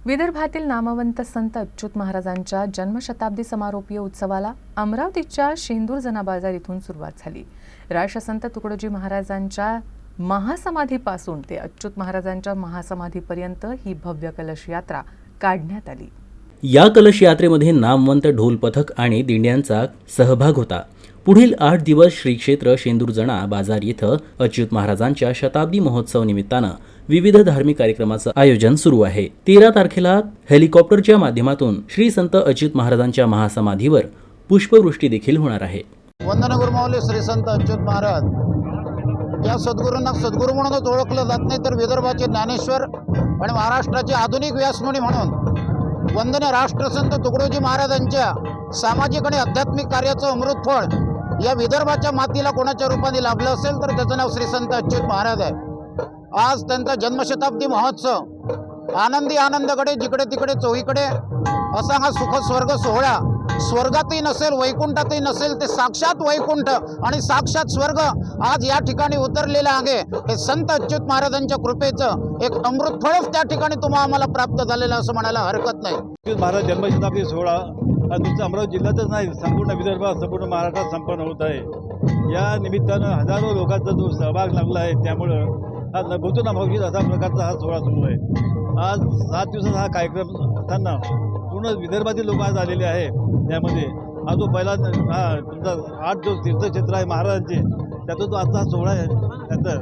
विदर्भातील नामवंत संत अच्युत महाराजांच्या जन्मशताब्दी समारोपीय उत्सवाला अमरावतीच्या शेंदूर जना बाजार इथून सुरुवात झाली। राष्ट्रसंत तुकडोजी महाराजांच्या महासमाधीपासून ते अच्युत महाराजांच्या महासमाधीपर्यंत ही भव्य कलश यात्रा काढण्यात आली। या कलश यात्रेमध्ये नामवंत ढोल पथक आणि दिंड्यांचा सहभाग होता। पुढील 8 दिवस श्री क्षेत्र शेंदूर जना बाजार येथे अच्युत महाराजांच्या शताब्दी महोत्सव निमित्तानं विविध धार्मिक कार्यक्रमाचं आयोजन सुरू आहे। 13 तारखेला हेलिकॉप्टरच्या माध्यमातून श्री संत अच्युत महाराजांच्या महासमाधीवर पुष्पवृष्टी देखील होणार आहे। वंदन गुरुमाऊली श्री संत अच्युत महाराज या सद्गुरूंना सद्गुरू म्हणूनच ओळखलं जात नाही, तर विदर्भाचे ज्ञानेश्वर आणि महाराष्ट्राचे आधुनिक व्यासमुनी म्हणून वंदनीय राष्ट्रसंत तुकडोजी महाराजांच्या सामाजिक आणि आध्यात्मिक कार्याचं अमृतफळ या विदर्भाच्या मातीला कोणाच्या रूपाने लाभलं असेल तर त्याचं नाव श्री संत अच्युत महाराज आहे। आज त्यांचा जन्मशताब्दी महोत्सव आनंदी आनंदाकडे जिकडे तिकडे चोहीकडे असा हा सुख स्वर्ग सोहळा स्वर्गातही नसेल वैकुंठातही नसेल ते साक्षात वैकुंठ आणि साक्षात स्वर्ग आज या ठिकाणी उतरलेलं आहे। हे संत अच्युत महाराजांच्या कृपेचं एक अमृतफळच त्या ठिकाणी तुम्हाला आम्हाला प्राप्त झालेलं असं म्हणायला हरकत नाही। अच्युत महाराज जन्मशताब्दी सोहळा हा नुसतं अमरावती जिल्ह्यातच नाही, संपूर्ण विदर्भात संपूर्ण महाराष्ट्रात संपन्न होत आहे। या निमित्तानं हजारो लोकांचा जो सहभाग लागला आहे, त्यामुळं हा नभूतो नभावित असा प्रकारचा हा सोहळा सुरू आहे। आज 7 दिवसाचा हा कार्यक्रम असताना पूर्ण विदर्भातील लोक आज आलेले आहे। त्यामध्ये हा जो पहिला तुमचा 8 जो तीर्थक्षेत्र आहे महाराजांचे, त्यातून जो आजचा हा सोहळा आहे त्याचं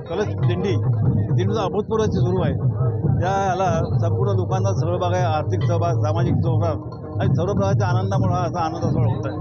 कलश दिंडीचा अभूतपूर्व सुरू आहे। याला संपूर्ण लोकांचा सहभाग आहे, आर्थिक सहभाग, सामाजिक सहभाग आणि सर्व प्रकारच्या आनंदामुळे असा आनंद सोहळा होत आहे।